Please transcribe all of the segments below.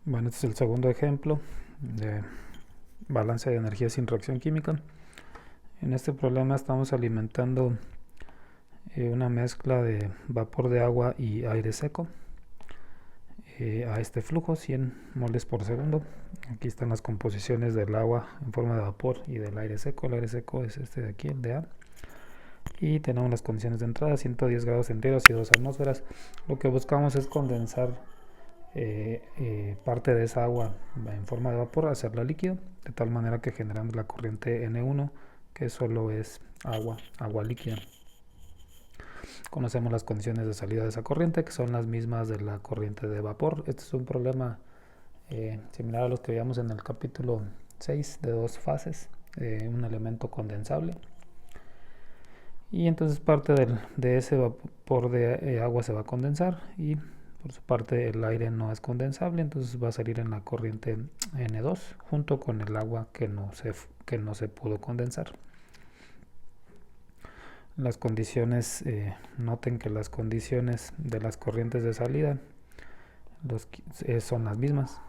Bueno, este es el segundo ejemplo de balance de energía sin reacción química. En este problema estamos alimentando una mezcla de vapor de agua y aire seco a este flujo, 100 moles por segundo. Aquí están las composiciones del agua en forma de vapor y del aire seco. El aire seco es este de aquí, el de A. Y tenemos las condiciones de entrada, 110 grados centígrados y 2 atmósferas. Lo que buscamos es condensar parte de esa agua en forma de vapor, hacerla líquido, de tal manera que generamos la corriente N1, que solo es agua líquida. Conocemos las condiciones de salida de esa corriente, que son las mismas de la corriente de vapor. Este es un problema similar a los que veíamos en el capítulo 6 de dos fases, un elemento condensable. Y entonces parte de ese vapor de agua se va a condensar y por su parte el aire no es condensable, entonces va a salir en la corriente N2 junto con el agua que no se pudo condensar. Las condiciones, noten que las condiciones de las corrientes de salida son las mismas,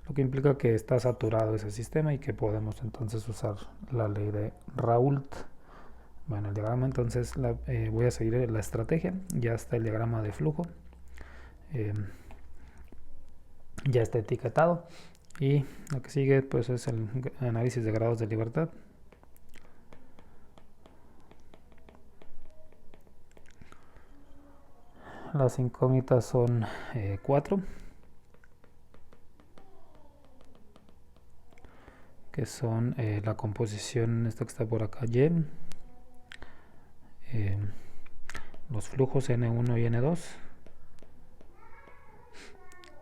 lo que implica que está saturado ese sistema y que podemos entonces usar la ley de Raoult. Bueno, el diagrama entonces voy a seguir la estrategia. Ya está el diagrama de flujo, ya está etiquetado, y lo que sigue pues es el análisis de grados de libertad. Las incógnitas son 4, que son la composición, esto que está por acá, Y, los flujos N1 y N2,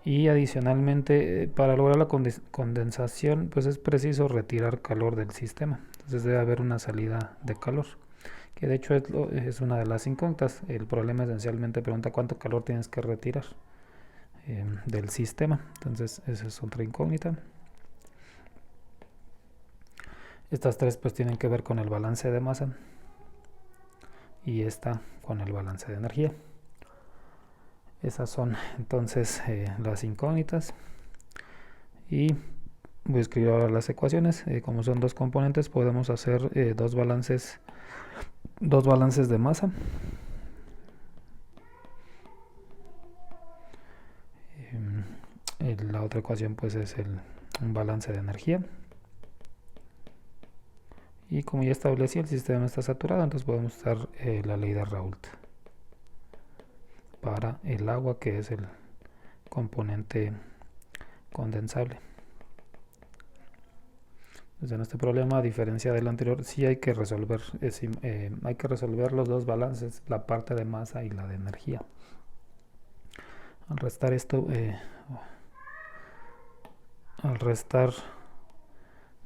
y adicionalmente para lograr la condensación pues es preciso retirar calor del sistema, entonces debe haber una salida de calor, que de hecho es una de las incógnitas. El problema esencialmente pregunta cuánto calor tienes que retirar del sistema, entonces esa es otra incógnita. Estas tres pues tienen que ver con el balance de masa y esta con el balance de energía. Esas son entonces las incógnitas, y voy a escribir ahora las ecuaciones. Como son dos componentes, podemos hacer dos balances de masa. La otra ecuación pues es un balance de energía. Y como ya establecí, el sistema está saturado, entonces podemos usar la ley de Raoult para el agua, que es el componente condensable. Entonces en este problema, a diferencia del anterior, sí hay que resolver los dos balances, la parte de masa y la de energía. Al restar esto,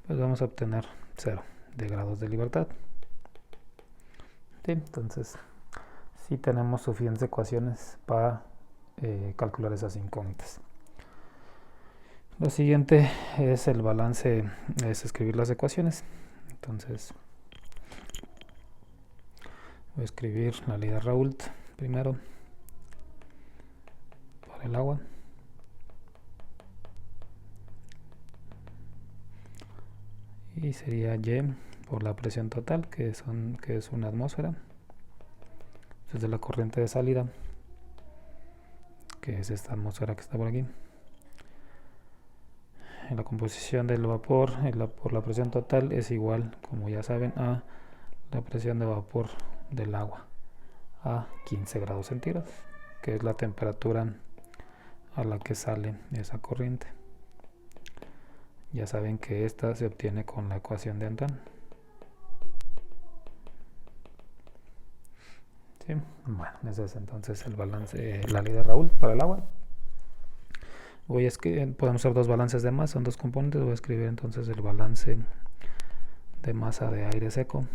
pues vamos a obtener 0 de grados de libertad. ¿Sí? Entonces sí tenemos suficientes ecuaciones para calcular esas incógnitas. Lo siguiente es el balance, es escribir las ecuaciones. Entonces voy a escribir la ley de Raoult primero para el agua. Y sería Y por la presión total, que es una atmósfera. Desde la corriente de salida, que es esta atmósfera que está por aquí. La composición del vapor por la presión total es igual, como ya saben, a la presión de vapor del agua a 15 grados centígrados, que es la temperatura a la que sale esa corriente. Ya saben que esta se obtiene con la ecuación de Antoine. ¿Sí? Bueno, ese es entonces el balance, la ley de Raoult para el agua. Podemos hacer dos balances de masa, son dos componentes. Voy a escribir entonces el balance de masa de aire seco,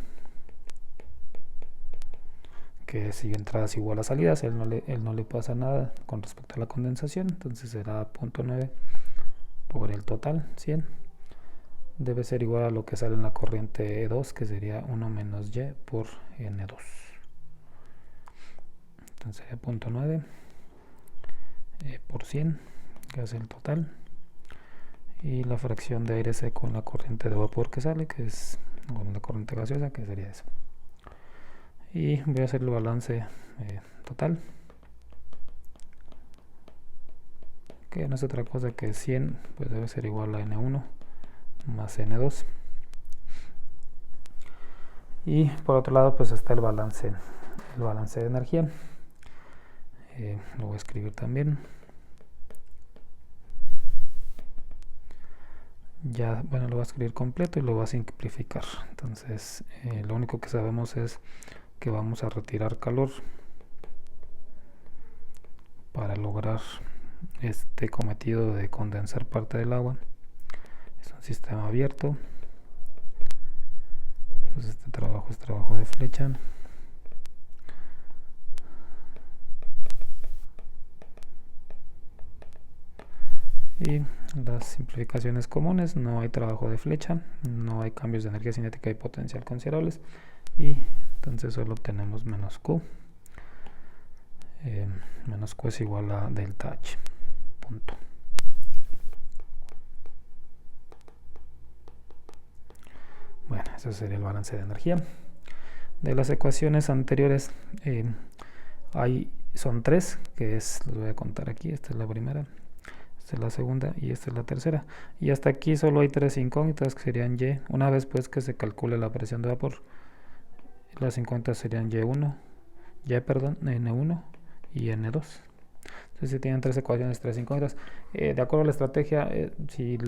que si entradas igual a salidas, él no le pasa nada con respecto a la condensación, entonces será 0.9 por el total, 100. Debe ser igual a lo que sale en la corriente E2, que sería 1 menos Y por N2. Entonces sería 0.9 por 100 que es el total, y la fracción de aire seco en la corriente de vapor que sale, que es con la corriente gaseosa, que sería eso. Y voy a hacer el balance total, que no es otra cosa que 100 pues debe ser igual a N1 más N2. Y por otro lado pues está el balance de energía. Lo voy a escribir también. Ya, bueno, lo voy a escribir completo y lo voy a simplificar. Entonces lo único que sabemos es que vamos a retirar calor para lograr este cometido de condensar parte del agua. Es un sistema abierto, entonces este trabajo es trabajo de flecha. Y las simplificaciones comunes: no hay trabajo de flecha, no hay cambios de energía cinética y potencial considerables, y entonces solo tenemos menos Q. Menos Q es igual a delta H, punto. Bueno, ese sería el balance de energía. De las ecuaciones anteriores son tres, que les voy a contar aquí. Esta es la primera, esta es la segunda y esta es la tercera. Y hasta aquí solo hay tres incógnitas, que serían Y. Una vez pues que se calcule la presión de vapor, las incógnitas serían N1 y N2. Entonces si tienen tres ecuaciones, tres incógnitas. De acuerdo a la estrategia, si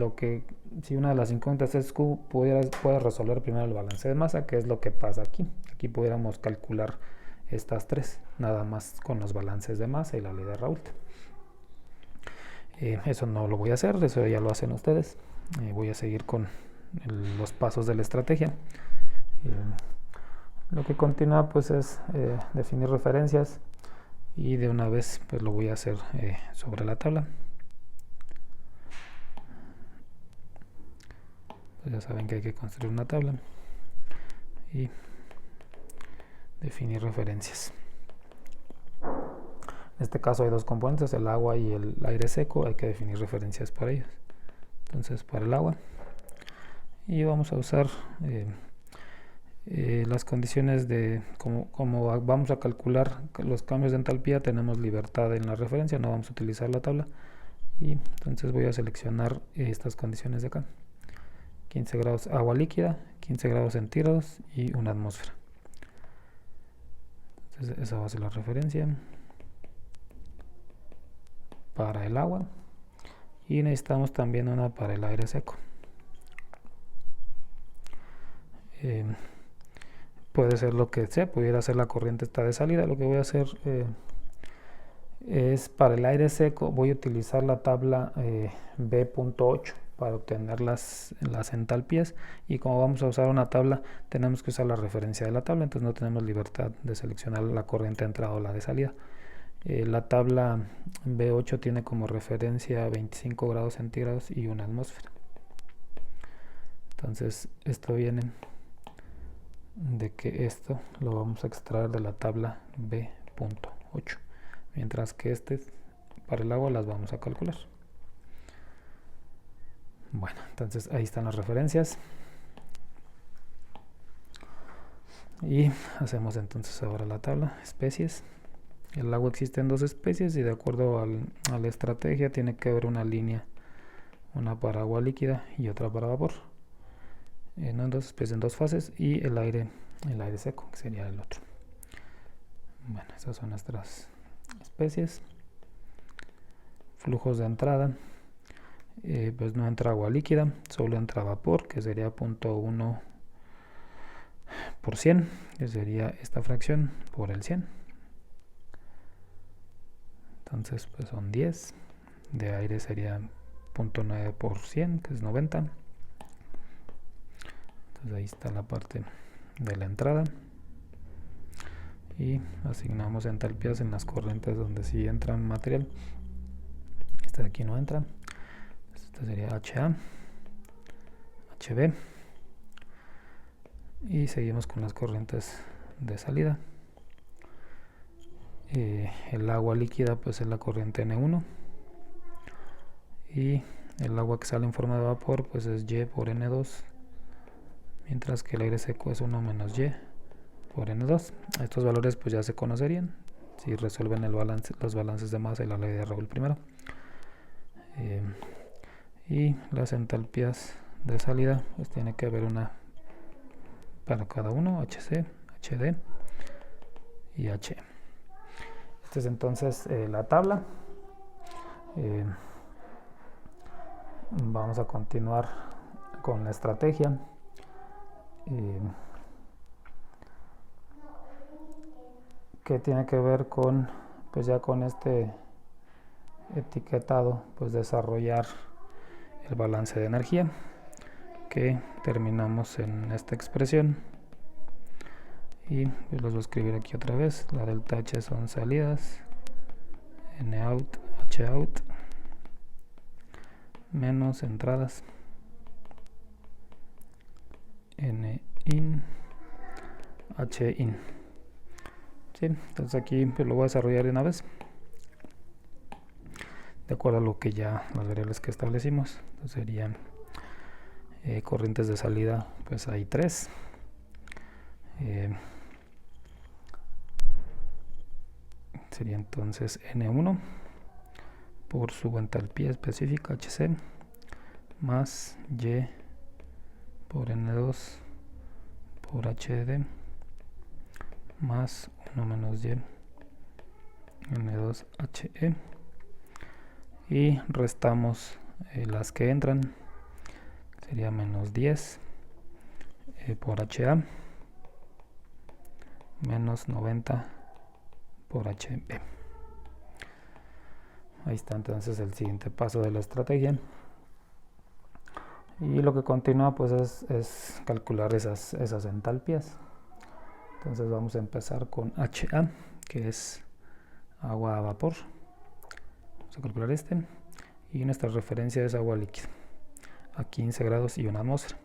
una de las incógnitas es Q, puedes resolver primero el balance de masa, que es lo que pasa aquí. Aquí pudiéramos calcular estas tres, nada más con los balances de masa y la ley de Raoult. Eso no lo voy a hacer, eso ya lo hacen ustedes. Voy a seguir con los pasos de la estrategia. Lo que continúa pues es definir referencias, y de una vez pues lo voy a hacer sobre la tabla. Pues ya saben que hay que construir una tabla y definir referencias. En este caso hay dos componentes, el agua y el aire seco. Hay que definir referencias para ellos. Entonces para el agua, y vamos a usar las condiciones de como vamos a calcular los cambios de entalpía. Tenemos libertad en la referencia, no vamos a utilizar la tabla, y entonces voy a seleccionar estas condiciones de acá: 15 grados agua líquida, 15 grados centígrados y una atmósfera. Entonces esa va a ser la referencia para el agua, y necesitamos también una para el aire seco. Puede ser lo que sea, pudiera ser la corriente esta de salida. Lo que voy a hacer es para el aire seco voy a utilizar la tabla B.8 para obtener las entalpías, y como vamos a usar una tabla tenemos que usar la referencia de la tabla, entonces no tenemos libertad de seleccionar la corriente de entrada o la de salida. La tabla B8 tiene como referencia 25 grados centígrados y una atmósfera. Entonces esto viene de que esto lo vamos a extraer de la tabla B.8, mientras que para el agua las vamos a calcular. Bueno, entonces ahí están las referencias, y hacemos entonces ahora la tabla especies. El agua existe en dos especies, y de acuerdo a la estrategia tiene que haber una línea, una para agua líquida y otra para vapor. No en dos especies, en dos fases, y el aire seco, que sería el otro. Bueno, esas son nuestras especies. Flujos de entrada, pues no entra agua líquida, solo entra vapor, que sería 0.1 por 100, que sería esta fracción por el 100. Entonces pues son 10. De aire sería 0.9 por 100, que es 90. Entonces ahí está la parte de la entrada, y asignamos entalpías en las corrientes donde sí entra material. Esta de aquí no entra, esta sería HA, HB, y seguimos con las corrientes de salida. El agua líquida pues es la corriente N1, y el agua que sale en forma de vapor pues es Y por N2, mientras que el aire seco es 1 menos Y por N2. Estos valores pues ya se conocerían si resuelven los balances de masa y la ley de Raoul primero. Y las entalpías de salida pues tiene que haber una para cada uno, HC, HD y HE. Esta es entonces la tabla. Vamos a continuar con la estrategia. Que tiene que ver con, pues ya con este etiquetado, pues desarrollar el balance de energía que terminamos en esta expresión. Y pues los voy a escribir aquí otra vez. La delta H son salidas, N out, H out, menos entradas, N in, H in. ¿Sí? Entonces aquí pues lo voy a desarrollar de una vez, de acuerdo a lo que ya, las variables que establecimos. Entonces serían corrientes de salida, pues hay 3. Sería entonces N1 por su entalpía específica HC más Y por N2 por HD más 1 menos Y N2HE, y restamos las que entran, sería menos 10 por HA menos 90 por HB. Ahí está entonces el siguiente paso de la estrategia, y lo que continúa pues es calcular esas entalpías. Entonces vamos a empezar con HA, que es agua a vapor. Vamos a calcular y nuestra referencia es agua líquida a 15 grados y 1 atmósfera.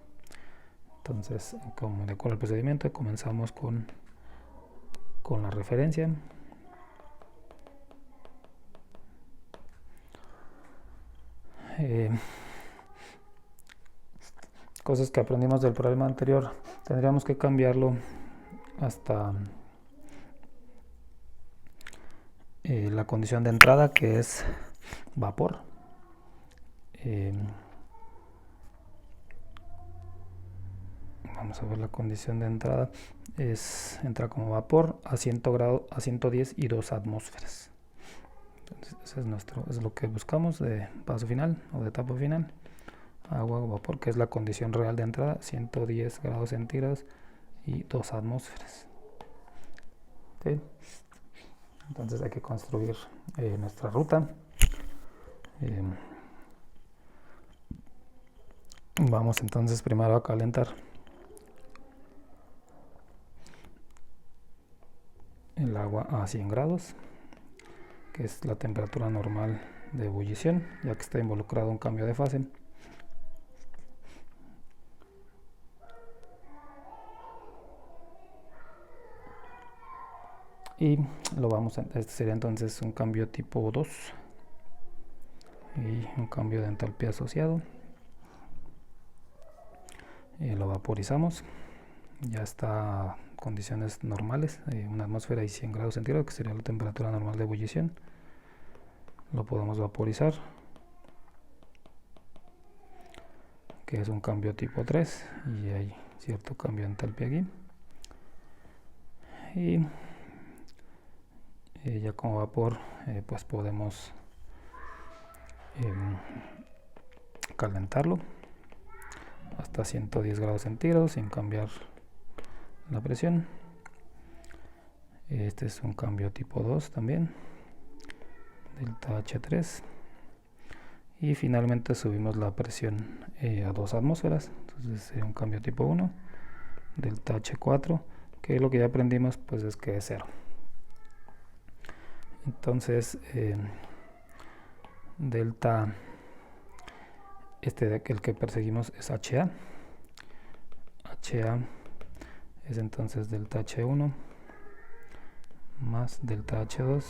Entonces, como de acuerdo al procedimiento, comenzamos con la referencia. Cosas que aprendimos del problema anterior, tendríamos que cambiarlo hasta la condición de entrada, que es vapor. Vamos a ver, la condición de entrada entra como vapor a 110 y 2 atmósferas. Entonces ese es lo que buscamos de paso final o de etapa final. Agua o vapor, que es la condición real de entrada, 110 grados centígrados y 2 atmósferas. ¿Sí? Entonces hay que construir nuestra ruta. Vamos entonces primero a calentar el agua a 100 grados, que es la temperatura normal de ebullición, ya que está involucrado un cambio de fase. Y este sería entonces un cambio tipo 2 y un cambio de entalpía asociado. Lo vaporizamos, ya está a condiciones normales, una atmósfera y 100 grados centígrados, que sería la temperatura normal de ebullición. Lo podemos vaporizar, que es un cambio tipo 3, y hay cierto cambio de entalpía aquí. Y ya como vapor pues podemos calentarlo hasta 110 grados centígrados sin cambiar la presión. Este es un cambio tipo 2 también, delta H3, y finalmente subimos la presión a 2 atmósferas, entonces sería un cambio tipo 1, delta H4, que lo que ya aprendimos pues es que es 0. Entonces delta, el que perseguimos es HA. HA es entonces delta H1 más delta H2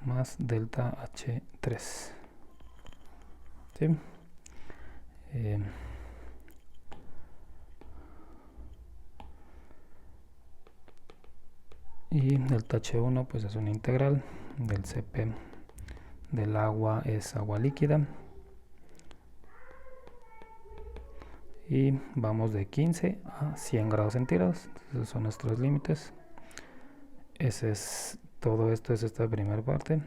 más delta H3. ¿sí? Y delta H1 pues es una integral del Cp del agua, es agua líquida, y vamos de 15 a 100 grados centígrados. Esos son nuestros límites. Ese es todo. Esto es esta primera parte.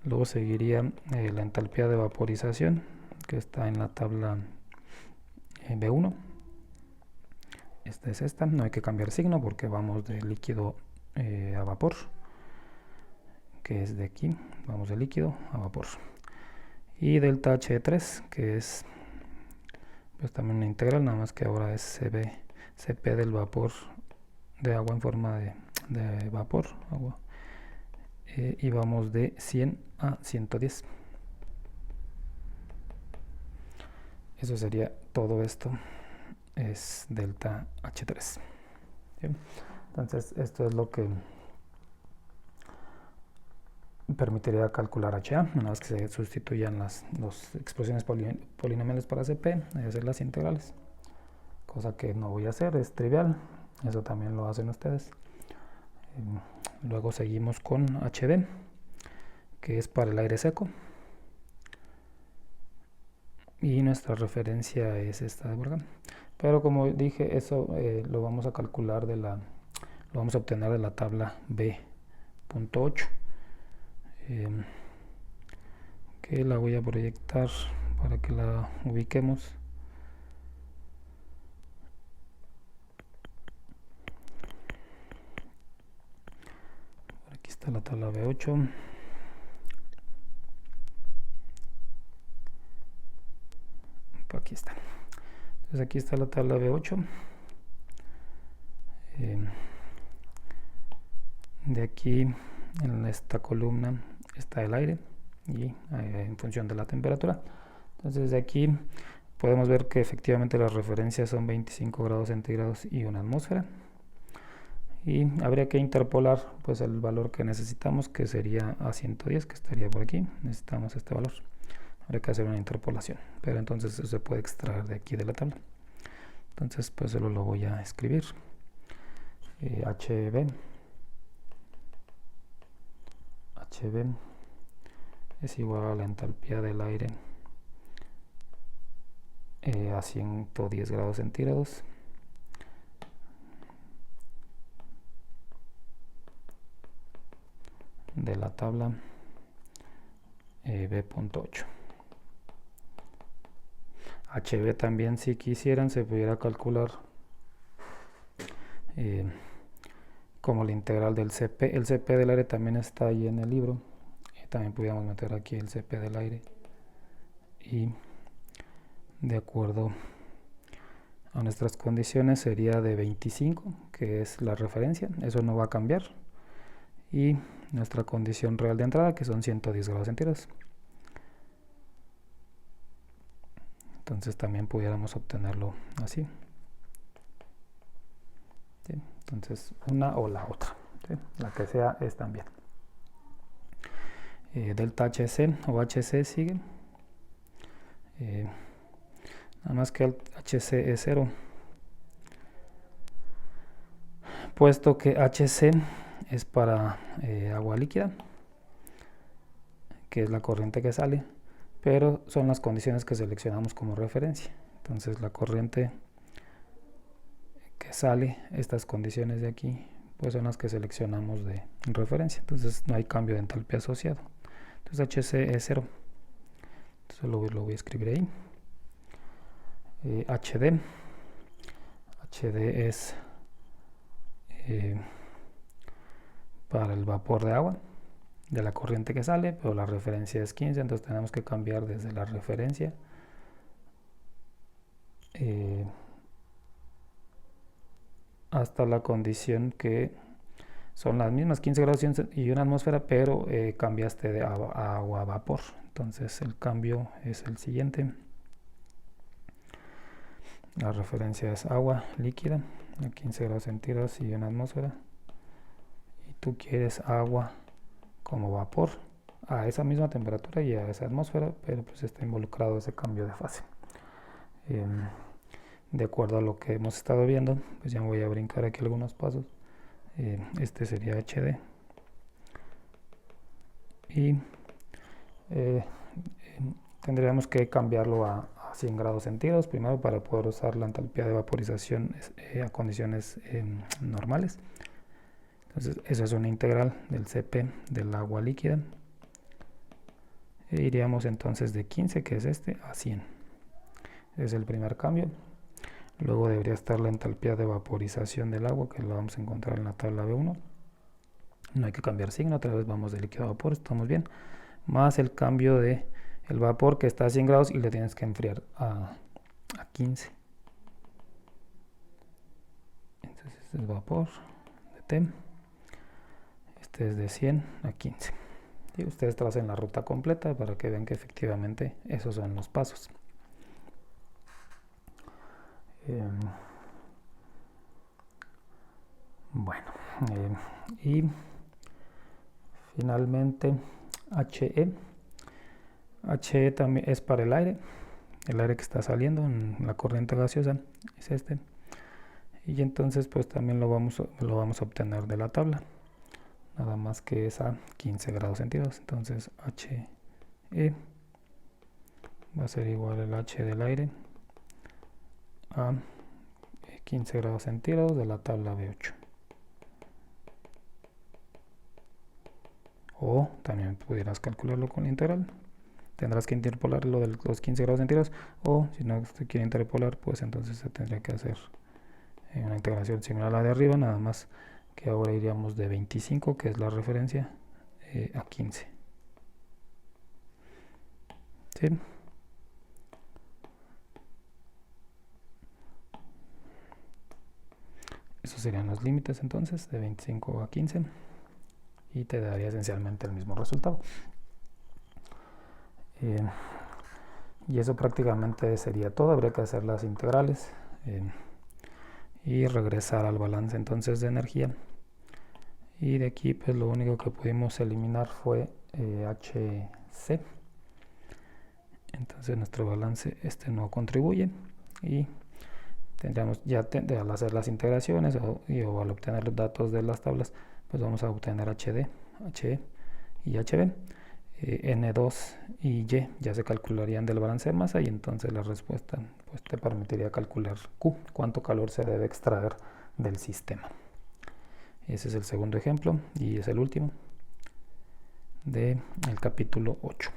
Luego seguiría la entalpía de vaporización, que está en la tabla B1. Esta es esta, no hay que cambiar signo porque vamos de líquido a vapor, que es de aquí, vamos de líquido a vapor. Y delta H3, que es pues también una integral, nada más que ahora es Cp del vapor de agua en forma de vapor, agua. Y vamos de 100 a 110. Eso sería todo esto, es delta H3. Bien. Entonces esto es lo que permitiría calcular HA, una vez que se sustituyan las expresiones polinomiales para Cp, hacer las integrales, cosa que no voy a hacer, es trivial, eso también lo hacen ustedes. Luego seguimos con HB, que es para el aire seco, y nuestra referencia es esta de Borga, pero como dije, eso lo vamos a calcular lo vamos a obtener de la tabla B.8, que la voy a proyectar para que la ubiquemos. Aquí está la tabla B8. Aquí está. Entonces aquí está la tabla B8. De aquí en esta columna está el aire y en función de la temperatura. Entonces de aquí podemos ver que efectivamente las referencias son 25 grados centígrados y una atmósfera, y habría que interpolar pues el valor que necesitamos, que sería a 110, que estaría por aquí. Necesitamos este valor, habría que hacer una interpolación, pero entonces eso se puede extraer de aquí de la tabla. Entonces pues solo lo voy a escribir. HB es igual a la entalpía del aire a 110 grados centígrados de la tabla B.8. HB también, si quisieran, se pudiera calcular como la integral del Cp. El Cp del aire también está ahí en el libro. También pudiéramos meter aquí el Cp del aire, y de acuerdo a nuestras condiciones sería de 25, que es la referencia, eso no va a cambiar, y nuestra condición real de entrada, que son 110 grados centígrados. Entonces también pudiéramos obtenerlo así. ¿Sí? Entonces una o la otra, ¿sí? La que sea es también. Delta HC o HC sigue. Nada más que el HC es 0, puesto que HC es para agua líquida, que es la corriente que sale, pero son las condiciones que seleccionamos como referencia. Entonces la corriente que sale, estas condiciones de aquí, pues son las que seleccionamos de referencia. Entonces no hay cambio de entalpía asociado. Entonces HC es 0. Entonces lo voy a escribir ahí. HD es para el vapor de agua de la corriente que sale, pero la referencia es 15, entonces tenemos que cambiar desde la referencia hasta la condición que son las mismas, 15 grados y una atmósfera, pero cambiaste de agua a vapor. Entonces el cambio es el siguiente. La referencia es agua líquida a 15 grados centígrados y una atmósfera, y tú quieres agua como vapor a esa misma temperatura y a esa atmósfera, pero pues está involucrado ese cambio de fase. De acuerdo a lo que hemos estado viendo, pues ya voy a brincar aquí algunos pasos. Este sería HD y tendríamos que cambiarlo a 100 grados centígrados primero para poder usar la entalpía de vaporización a condiciones normales. Entonces eso es una integral del Cp del agua líquida. Iríamos entonces de 15, que es este, a 100. Es el primer cambio. Luego debería estar la entalpía de vaporización del agua, que la vamos a encontrar en la tabla B1. No hay que cambiar signo, otra vez vamos de líquido a vapor, estamos bien. Más el cambio de el vapor, que está a 100 grados y le tienes que enfriar a 15. Entonces este es vapor de T. Este es de 100 a 15. Y ustedes tracen la ruta completa para que vean que efectivamente esos son los pasos. Bueno, y finalmente HE. HE también es para el aire que está saliendo en la corriente gaseosa, es este. Y entonces pues también lo vamos a obtener de la tabla, nada más que es a 15 grados centígrados. Entonces HE va a ser igual al H del aire a 15 grados centígrados de la tabla B8. O también pudieras calcularlo con la integral. Tendrás que interpolar lo de los 15 grados centígrados, o si no se quiere interpolar, pues entonces se tendría que hacer una integración similar a la de arriba, nada más que ahora iríamos de 25, que es la referencia, a 15. ¿Sí? Esos serían los límites entonces, de 25 a 15, y te daría esencialmente el mismo resultado. Y eso prácticamente sería todo. Habría que hacer las integrales y regresar al balance entonces de energía. Y de aquí pues lo único que pudimos eliminar fue HC. Entonces nuestro balance no contribuye, y tendríamos ya al hacer las integraciones o al obtener los datos de las tablas, pues vamos a obtener HD, HE y HB. N2 y Y ya se calcularían del balance de masa, y entonces la respuesta pues te permitiría calcular Q, cuánto calor se debe extraer del sistema. Ese es el segundo ejemplo y es el último del capítulo 8.